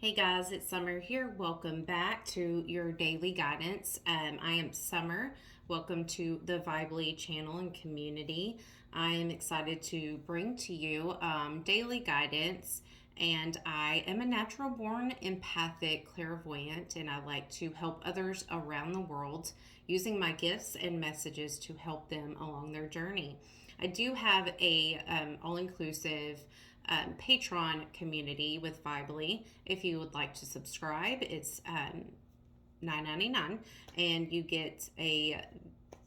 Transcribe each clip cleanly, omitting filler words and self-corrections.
Hey guys, it's Summer here. Welcome back to your daily guidance. I am Summer. Welcome to the Vibely channel and community. I am excited to bring to you daily guidance, and I am a natural born empathic clairvoyant, and I like to help others around the world using my gifts and messages to help them along their journey. I do have a all-inclusive Patreon community with Vibely. If you would like to subscribe, it's $9.99, and you get a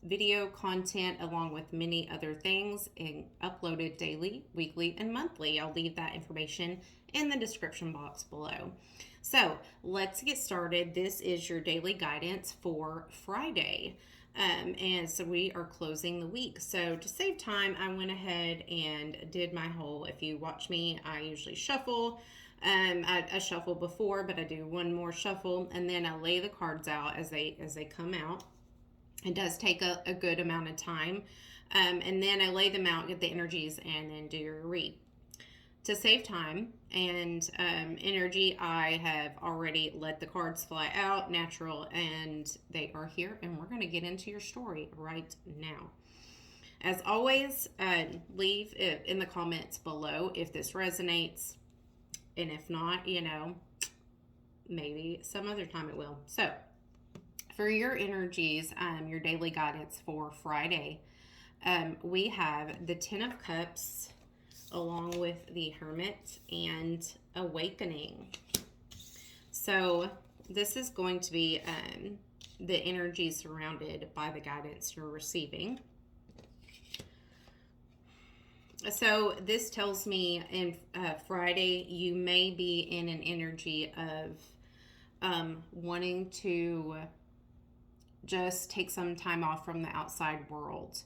video content along with many other things and uploaded daily, weekly, and monthly. I'll leave that information in the description box below. So let's get started. This is your daily guidance for Friday. And so we are closing the week. So to save time, I went ahead and did my whole, if you watch me, I usually shuffle. I shuffle before, but I do one more shuffle, and then I lay the cards out as they come out. It does take a good amount of time. And then I lay them out, get the energies, and then do your read. To save time and energy, I have already let the cards fly out natural, and they are here, and we're going to get into your story right now. As always, leave it in the comments below if this resonates, and if not, maybe some other time it will. So for your energies, your daily guidance for Friday, we have the Ten of Cups along with the Hermit and Awakening. So this is going to be the energy surrounded by the guidance you're receiving. So this tells me in Friday, you may be in an energy of wanting to just take some time off from the outside world.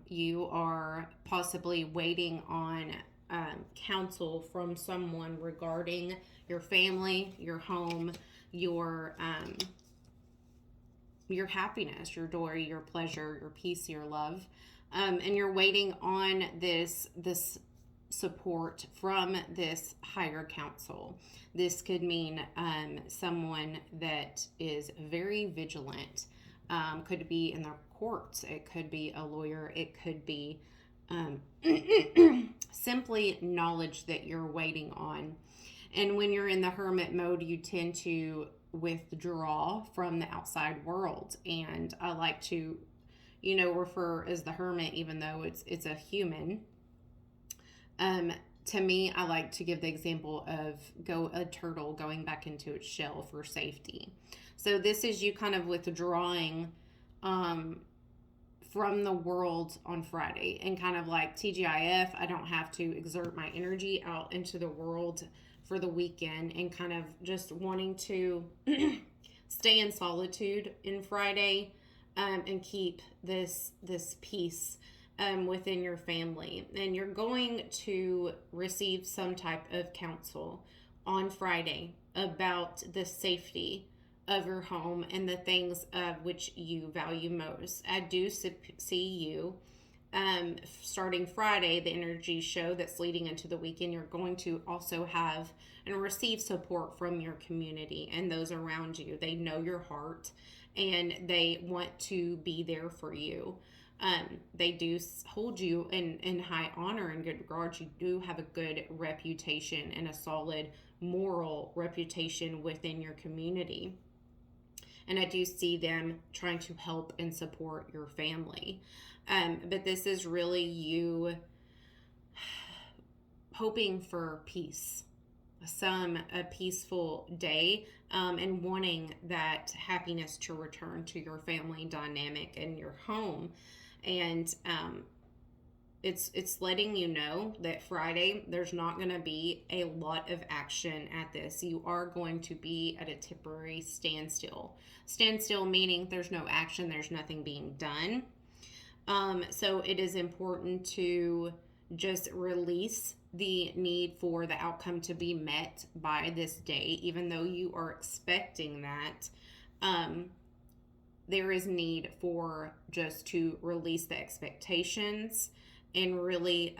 You are possibly waiting on counsel from someone regarding your family, your home, your happiness, your joy, your pleasure, your peace, your love, and you're waiting on this support from this higher counsel. This could mean someone that is very vigilant. Could be in the courts. It could be a lawyer. It could be simply knowledge that you're waiting on. And when you're in the hermit mode, you tend to withdraw from the outside world. And I like to, refer as the hermit, even though it's a human. To me, I like to give the example of a turtle going back into its shell for safety. So this is you kind of withdrawing from the world on Friday, and kind of like TGIF, I don't have to exert my energy out into the world for the weekend, and kind of just wanting to stay in solitude in Friday, and keep this peace within your family. And you're going to receive some type of counsel on Friday about the safety of your home and the things of which you value most. I do see you starting Friday, the energy show that's leading into the weekend. You're going to also have and receive support from your community and those around you. They know your heart, and they want to be there for you. They do hold you in high honor and good regards. You do have a good reputation and a solid moral reputation within your community. And I do see them trying to help and support your family. But this is really you hoping for peace, a peaceful day, and wanting that happiness to return to your family dynamic and your home. And it's letting you know that Friday there's not going to be a lot of action at this. You are going to be at a temporary standstill. Standstill meaning there's no action, there's nothing being done. So it is important to just release the need for the outcome to be met by this day, even though you are expecting that. There is need for just to release the expectations and really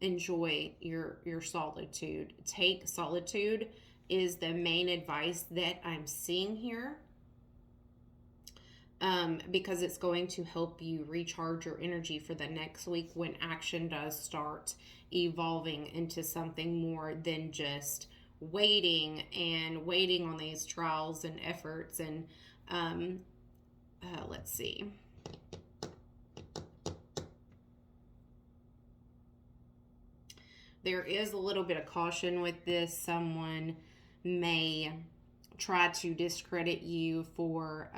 enjoy your solitude. Take solitude is the main advice that I'm seeing here, because it's going to help you recharge your energy for the next week when action does start evolving into something more than just waiting on these trials and efforts. And let's see. There is a little bit of caution with this. Someone may try to discredit you for,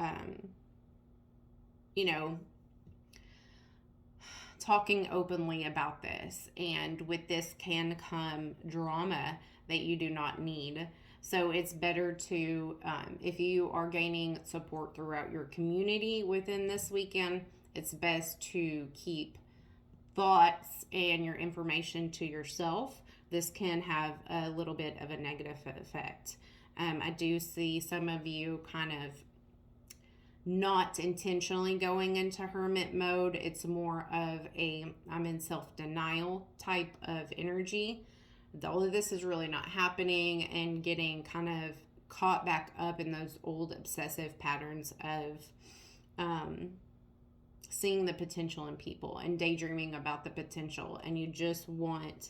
talking openly about this. And with this can come drama that you do not need. So it's better to, if you are gaining support throughout your community within this weekend, it's best to keep thoughts and your information to yourself. This can have a little bit of a negative effect. I do see some of you kind of not intentionally going into hermit mode. It's more of I'm in self-denial type of energy. All of this is really not happening, and getting kind of caught back up in those old obsessive patterns of seeing the potential in people and daydreaming about the potential. And you just want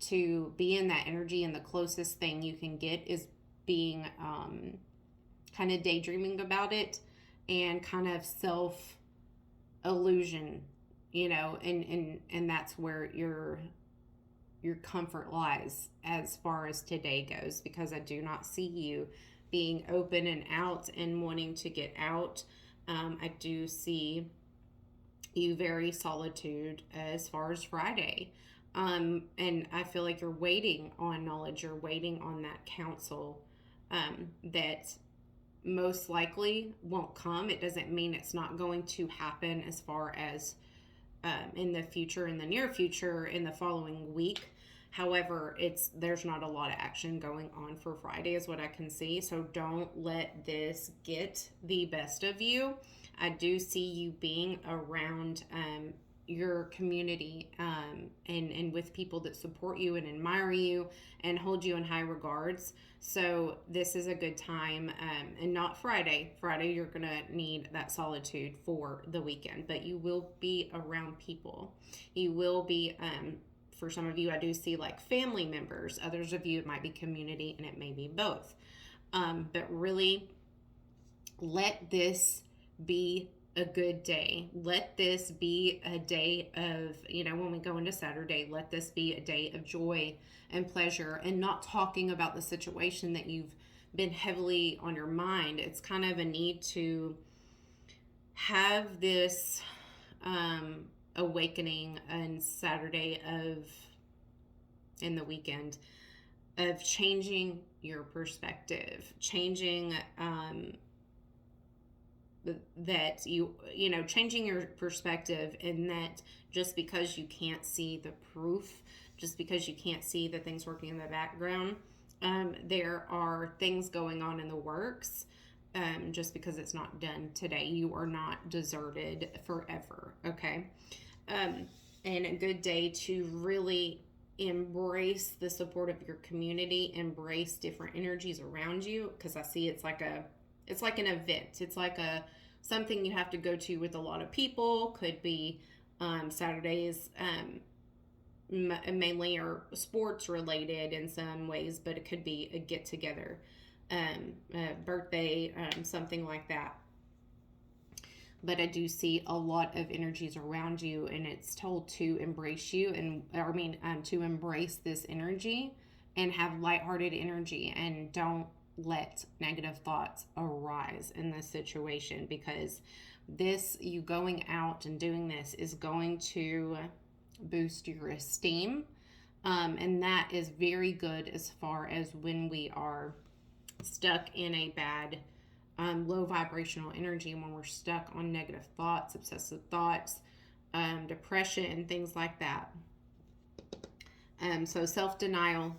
to be in that energy, and the closest thing you can get is being kind of daydreaming about it and kind of self illusion, and that's where your comfort lies as far as today goes, because I do not see you being open and out and wanting to get out. I do see you very solitude as far as Friday. And I feel like you're waiting on knowledge, you're waiting on that counsel that most likely won't come. It doesn't mean it's not going to happen as far as in the future, in the near future, in the following week. However, there's not a lot of action going on for Friday is what I can see. So don't let this get the best of you. I do see you being around your community and with people that support you and admire you and hold you in high regards. So this is a good time, and not Friday. Friday, you're going to need that solitude for the weekend, but you will be around people. You will be, for some of you, I do see like family members. Others of you, it might be community, and it may be both. But really, let this be a good day. Let this be a day of, when we go into Saturday, let this be a day of joy and pleasure, and not talking about the situation that you've been heavily on your mind. It's kind of a need to have this awakening on Saturday in the weekend of changing your perspective, changing that changing your perspective, and that just because you can't see the proof, just because you can't see the things working in the background, there are things going on in the works. Just because it's not done today, you are not deserted forever. Okay. And a good day to really embrace the support of your community, embrace different energies around you, because I see it's like an event. It's like something you have to go to with a lot of people. Could be Saturdays mainly are sports related in some ways, but it could be a get together, a birthday, something like that. But I do see a lot of energies around you, and it's told to embrace you, to embrace this energy and have lighthearted energy, and don't let negative thoughts arise in this situation, because you going out and doing this is going to boost your esteem, and that is very good as far as when we are stuck in a bad low vibrational energy, when we're stuck on negative thoughts, obsessive thoughts, depression, things like that. So self-denial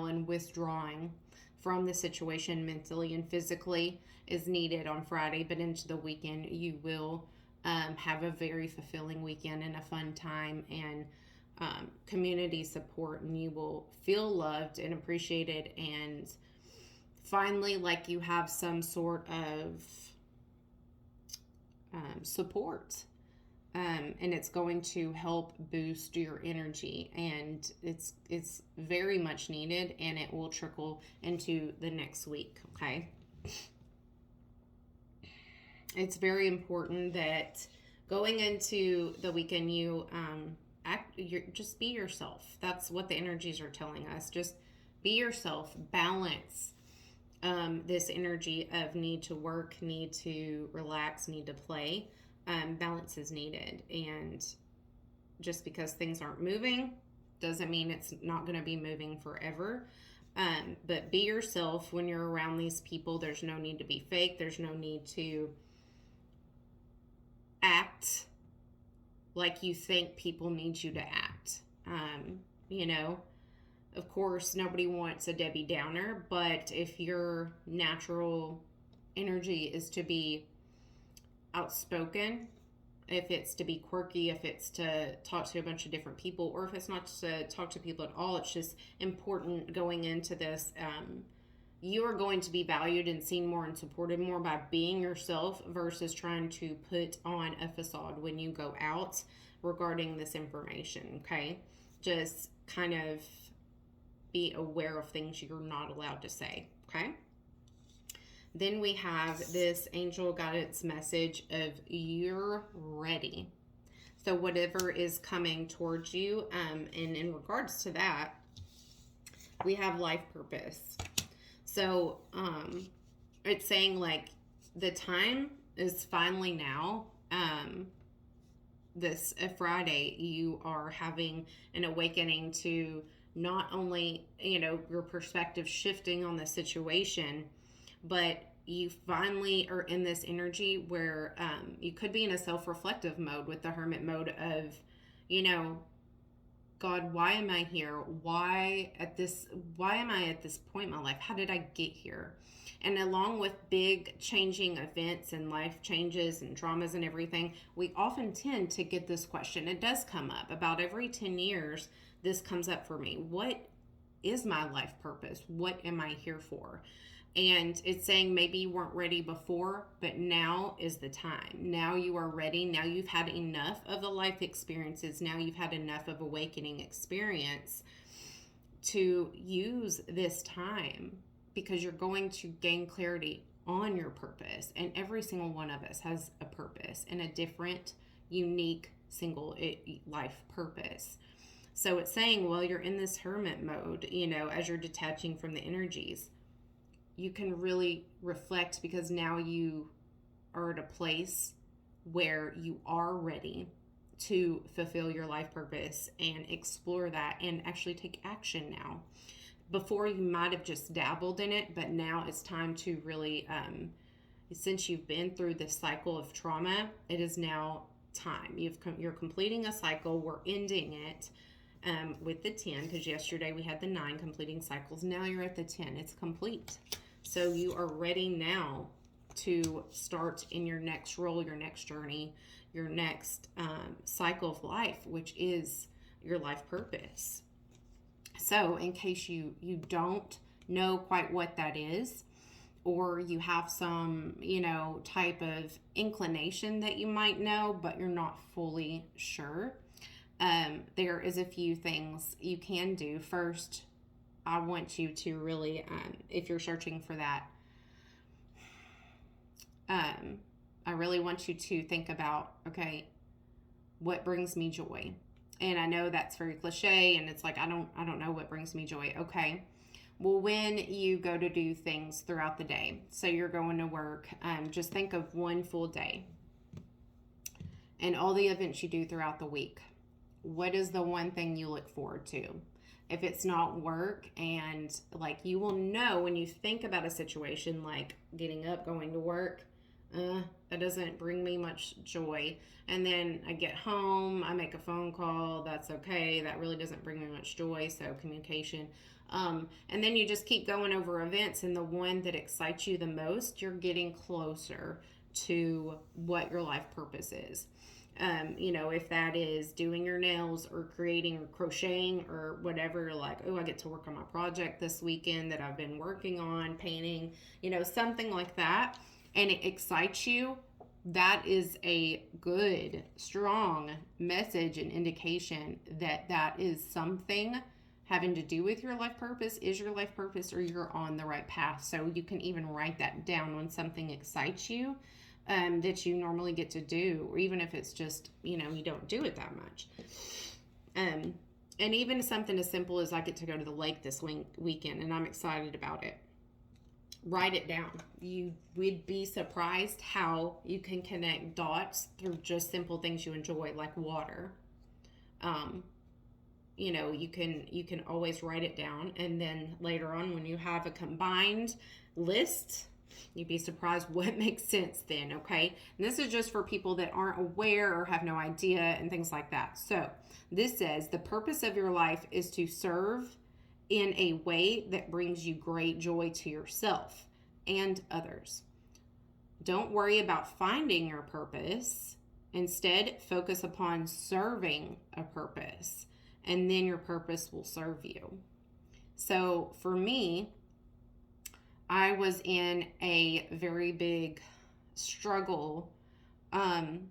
and withdrawing from the situation mentally and physically is needed on Friday, but into the weekend you will have a very fulfilling weekend and a fun time, and community support, and you will feel loved and appreciated, and finally like you have some sort of support, and it's going to help boost your energy, and it's very much needed, and it will trickle into the next week. Okay, it's very important that going into the weekend you just be yourself. That's what the energies are telling us. Just be yourself. Balance this energy of need to work, need to relax, need to play. Balance is needed, and just because things aren't moving doesn't mean it's not going to be moving forever. But be yourself when you're around these people. There's no need to be fake. There's no need to act like you think people need you to act. You know, of course, nobody wants a Debbie Downer, but if your natural energy is to be outspoken, if it's to be quirky, if it's to talk to a bunch of different people, or if it's not to talk to people at all, it's just important going into this. You are going to be valued and seen more and supported more by being yourself versus trying to put on a facade when you go out regarding this information, okay? Just kind of be aware of things you're not allowed to say, okay? Then we have this angel guidance message of you're ready. So whatever is coming towards you, and in regards to that, we have life purpose. So it's saying like the time is finally now. This Friday, you are having an awakening to not only, your perspective shifting on the situation, but you finally are in this energy where you could be in a self-reflective mode with the hermit mode of, God, why am I here? Why am I at this point in my life? How did I get here? And along with big changing events and life changes and traumas and everything, we often tend to get this question. It does come up about every 10 years. This comes up for me. What is my life purpose? What am I here for? And it's saying maybe you weren't ready before, but now is the time. Now you are ready. Now you've had enough of the life experiences. Now you've had enough of awakening experience to use this time, because you're going to gain clarity on your purpose. And every single one of us has a purpose and a different, unique, single life purpose. So it's saying, well, you're in this hermit mode, as you're detaching from the energies. You can really reflect, because now you are at a place where you are ready to fulfill your life purpose and explore that and actually take action now. Before you might have just dabbled in it, but now it's time to really, since you've been through this cycle of trauma, it is now time. You're completing a cycle. We're ending it with the 10, because yesterday we had the 9 completing cycles. Now you're at the 10. It's complete. So you are ready now to start in your next role, your next journey, your next cycle of life, which is your life purpose. So in case you don't know quite what that is, or you have some, type of inclination that you might know, but you're not fully sure, there is a few things you can do. First, I want you to really, if you're searching for that, I really want you to think about, okay, what brings me joy? And I know that's very cliche, and it's like, I don't know what brings me joy. Okay. Well, when you go to do things throughout the day, so you're going to work, just think of one full day and all the events you do throughout the week. What is the one thing you look forward to? If it's not work, and like you will know when you think about a situation like getting up, going to work, that doesn't bring me much joy. And then I get home, I make a phone call, that's okay. That really doesn't bring me much joy. So communication. And then you just keep going over events, and the one that excites you the most, you're getting closer to what your life purpose is. If that is doing your nails or creating or crocheting or whatever, like, oh, I get to work on my project this weekend that I've been working on, painting, something like that, and it excites you, that is a good, strong message and indication that that is something having to do with your life purpose, is your life purpose, or you're on the right path. So you can even write that down when something excites you, that you normally get to do, or even if it's just, you don't do it that much. And even something as simple as I get to go to the lake this weekend, and I'm excited about it. Write it down. You would be surprised how you can connect dots through just simple things you enjoy, like water. You can always write it down, and then later on when you have a combined list, you'd be surprised what makes sense then, okay? And this is just for people that aren't aware or have no idea and things like that. So this says the purpose of your life is to serve in a way that brings you great joy to yourself and others. Don't worry about finding your purpose. Instead, focus upon serving a purpose, and then your purpose will serve you. So for me, I was in a very big struggle. I'm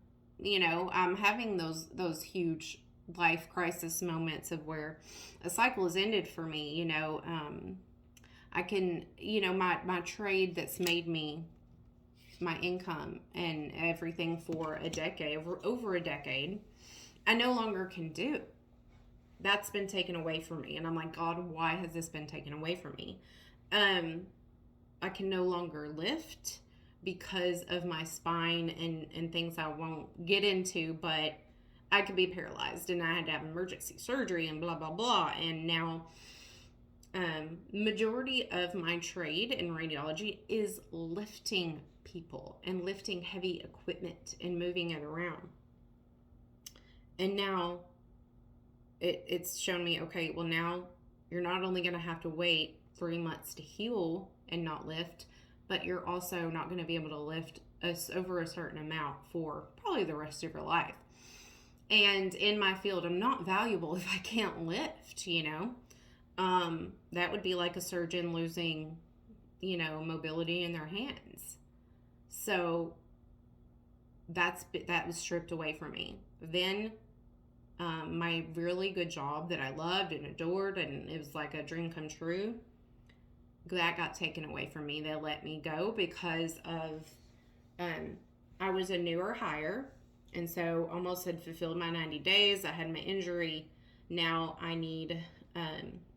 having those huge life crisis moments of where a cycle has ended for me. I can, my trade that's made me my income and everything for a decade, over a decade, I no longer can do. That's been taken away from me. And I'm like, God, why has this been taken away from me? I can no longer lift because of my spine and things I won't get into, but I could be paralyzed, and I had to have emergency surgery and blah, blah, blah. And now, majority of my trade in radiology is lifting people and lifting heavy equipment and moving it around. And now it's shown me, okay, well, now you're not only going to have to wait 3 months to heal and not lift, but you're also not going to be able to lift over a certain amount for probably the rest of your life. And in my field, I'm not valuable if I can't lift, that would be like a surgeon losing, mobility in their hands. So that was stripped away from me. Then my really good job that I loved and adored, and it was like a dream come true, that got taken away from me. They let me go because of I was a newer hire, and so almost had fulfilled my 90 days. I had my injury. Now I need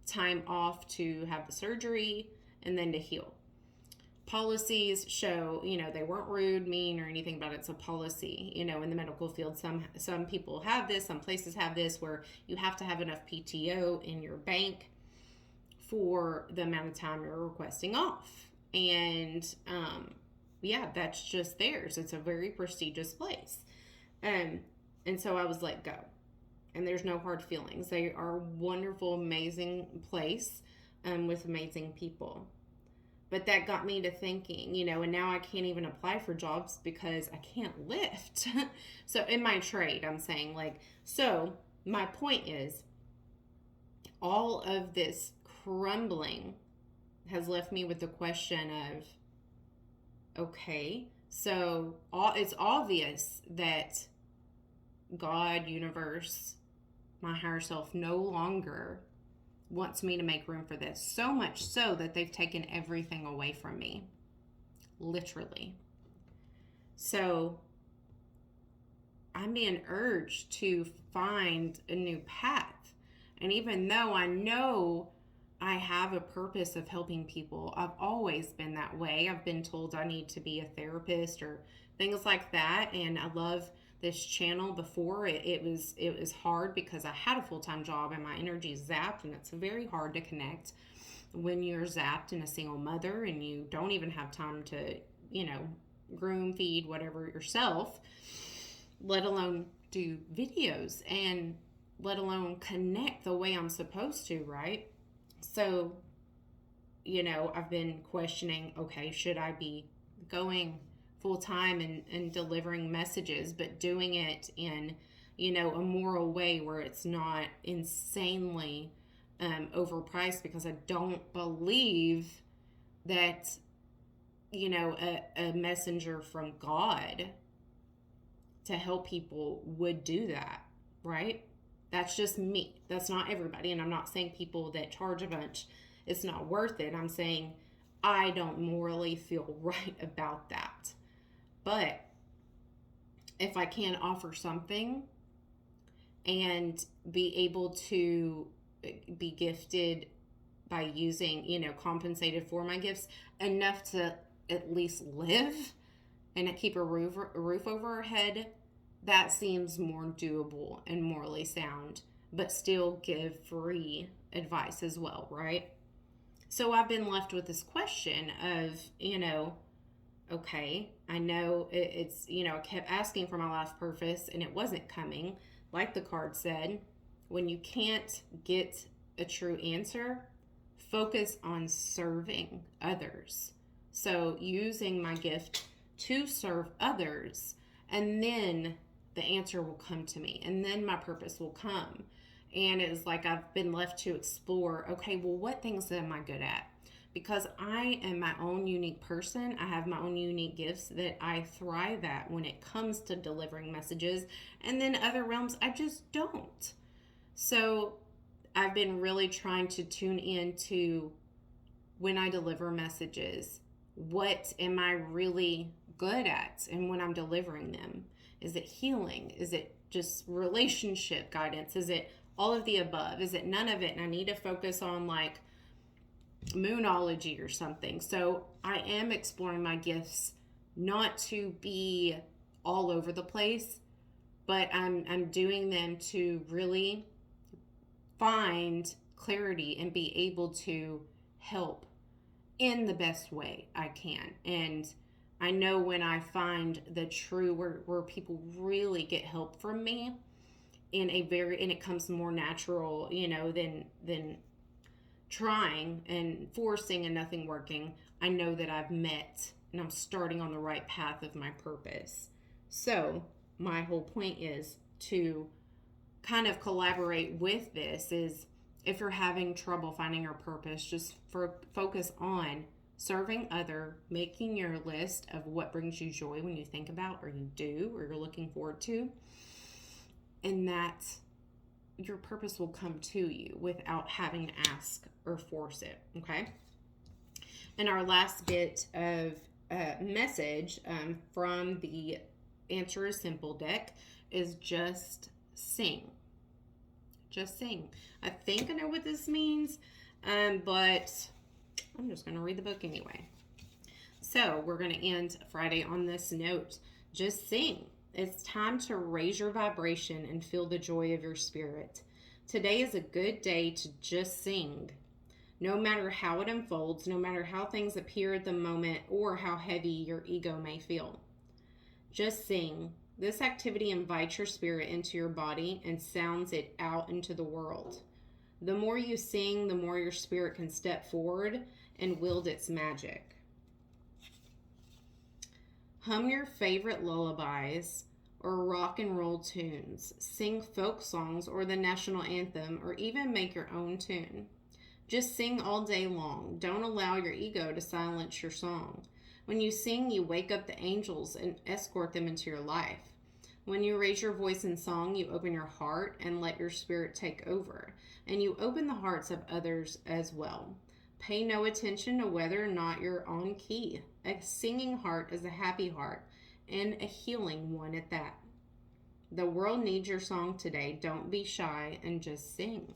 time off to have the surgery and then to heal. Policies show, they weren't rude, mean, or anything about it. It's a policy, in the medical field. Some people have this, some places have this, where you have to have enough PTO in your bank for the amount of time you're requesting off. And that's just theirs. It's a very prestigious place. And so I was let go. And there's no hard feelings. They are a wonderful, amazing place with amazing people. But that got me to thinking, and now I can't even apply for jobs because I can't lift. So in my trade, I'm saying, so my point is, all of this crumbling has left me with the question of, okay, so it's obvious that God, universe, my higher self no longer wants me to make room for this. So much so that they've taken everything away from me. Literally. So I'm being urged to find a new path. And even though I know I have a purpose of helping people, I've always been that way. I've been told I need to be a therapist or things like that. And I love this channel. Before it was hard because I had a full-time job and my energy is zapped, and it's very hard to connect when you're zapped and a single mother and you don't even have time to groom, feed, whatever yourself, let alone do videos and let alone connect the way I'm supposed to, right? So I've been questioning, okay, should I be going full time in delivering messages, but doing it in, a moral way where it's not insanely overpriced, because I don't believe that, a messenger from God to help people would do that, right? That's just me. That's not everybody. And I'm not saying people that charge a bunch, it's not worth it. I'm saying I don't morally feel right about that. But if I can offer something and be able to be gifted by using, compensated for my gifts enough to at least live and keep a roof over our head, that seems more doable and morally sound, but still give free advice as well, right? So I've been left with this question of, okay, I know it's, I kept asking for my life purpose and it wasn't coming. Like the card said, when you can't get a true answer, focus on serving others. So using my gift to serve others, and then the answer will come to me, and then my purpose will come. And it's like I've been left to explore, okay, well, what things am I good at? Because I am my own unique person. I have my own unique gifts that I thrive at when it comes to delivering messages. And then other realms, I just don't. So I've been really trying to tune into, when I deliver messages, what am I really good at? And when I'm delivering them, is it healing? Is it just relationship guidance? Is it all of the above? Is it none of it? And I need to focus on like moonology or something. So I am exploring my gifts, not to be all over the place, but I'm doing them to really find clarity and be able to help in the best way I can. And I know when I find the true, where people really get help from me and it comes more natural, than trying and forcing and nothing working, I know that I've met and I'm starting on the right path of my purpose. So my whole point is to kind of collaborate with this. Is if you're having trouble finding your purpose, just focus on serving other, making your list of what brings you joy when you think about, or you do, or you're looking forward to, and that your purpose will come to you without having to ask or force it, okay? And our last bit of message from the Answer is Simple deck is just sing. Just sing. I think I know what this means, but I'm just going to read the book anyway. So we're going to end Friday on this note. Just sing. It's time to raise your vibration and feel the joy of your spirit. Today is a good day to just sing. No matter how it unfolds, no matter how things appear at the moment, or how heavy your ego may feel. Just sing. This activity invites your spirit into your body and sounds it out into the world. The more you sing, the more your spirit can step forward and wield its magic. Hum your favorite lullabies or rock and roll tunes. Sing folk songs or the national anthem, or even make your own tune. Just sing all day long. Don't allow your ego to silence your song. When you sing, you wake up the angels and escort them into your life. When you raise your voice in song, you open your heart and let your spirit take over. And you open the hearts of others as well. Pay no attention to whether or not you're on key. A singing heart is a happy heart, and a healing one at that. The world needs your song today. Don't be shy and just sing.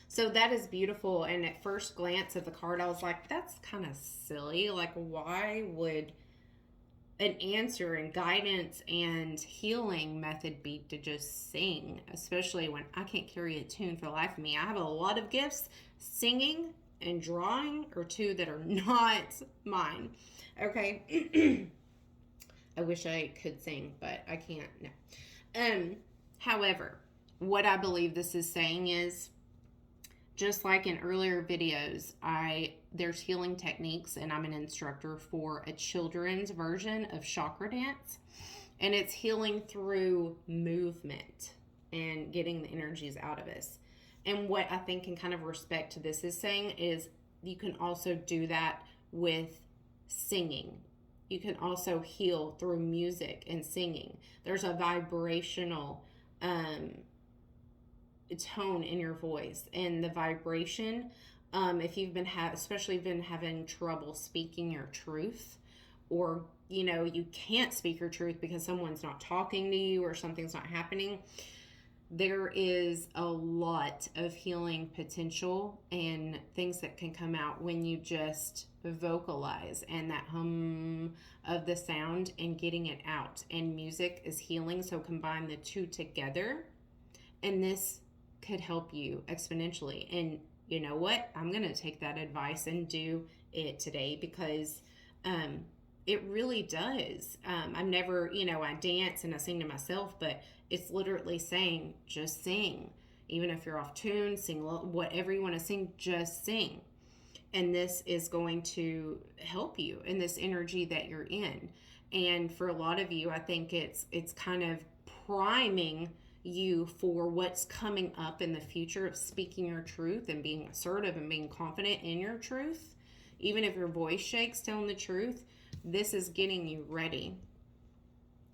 So that is beautiful. And at first glance at the card, I was like, that's kind of silly. Like, why would an answer and guidance and healing method be to just sing? Especially when I can't carry a tune for the life of me. I have a lot of gifts. Singing and drawing are two that are not mine. Okay. I wish I could sing, but I can't. No. However, what I believe this is saying is, just like in earlier videos, there's healing techniques, and I'm an instructor for a children's version of chakra dance, and it's healing through movement and getting the energies out of us. And what I think in kind of respect to this is saying is you can also do that with singing. You can also heal through music and singing. There's a vibrational tone in your voice, and the vibration, if you've been especially been having trouble speaking your truth, or you can't speak your truth because someone's not talking to you or something's not happening, there is a lot of healing potential and things that can come out when you just vocalize, and that hum of the sound and getting it out. And music is healing, so combine the two together, and this could help you exponentially. And you know what? I'm going to take that advice and do it today, because it really does. I'm never, I dance and I sing to myself, but it's literally saying, just sing. Even if you're off tune, sing whatever you want to sing, just sing. And this is going to help you in this energy that you're in. And for a lot of you, I think it's kind of priming you for what's coming up in the future of speaking your truth and being assertive and being confident in your truth. Even if your voice shakes telling the truth, this is getting you ready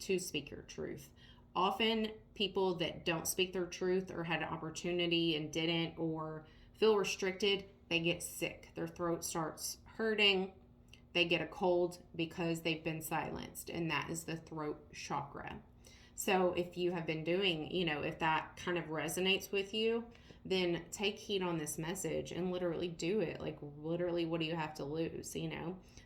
to speak your truth. Often people that don't speak their truth or had an opportunity and didn't, or feel restricted, they get sick. Their throat starts hurting. They get a cold because they've been silenced, and that is the throat chakra. So if you have been doing, if that kind of resonates with you, then take heed on this message and literally do it. Like, literally, what do you have to lose,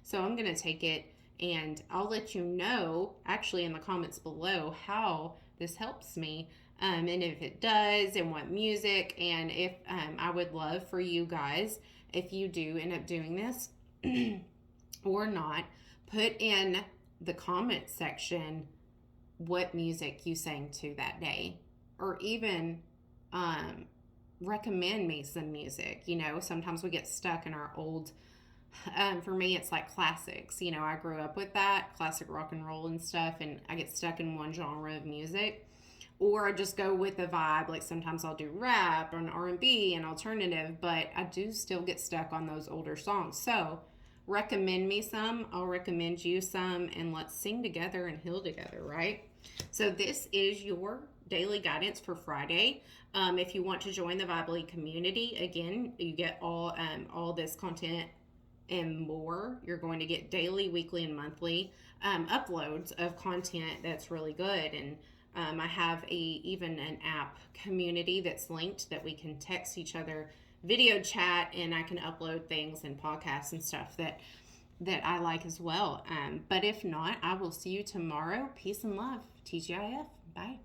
So I'm going to take it, and I'll let you know, actually, in the comments below how this helps me, and if it does, and what music, and if I would love for you guys, if you do end up doing this or not, put in the comment section what music you sang to that day, or even recommend me some music. Sometimes we get stuck in our old, for me, it's like classics. I grew up with that classic rock and roll and stuff, and I get stuck in one genre of music, or I just go with the vibe. Like, sometimes I'll do rap and R&B and alternative, but I do still get stuck on those older songs. So recommend me some, I'll recommend you some, and let's sing together and heal together, right? So this is your daily guidance for Friday. If you want to join the Vibely community, again, you get all this content and more. You're going to get daily, weekly, and monthly uploads of content that's really good. And I have even an app community that's linked that we can text each other, video chat, and I can upload things and podcasts and stuff that I like as well. But if not, I will see you tomorrow. Peace and love. TGIF. Bye.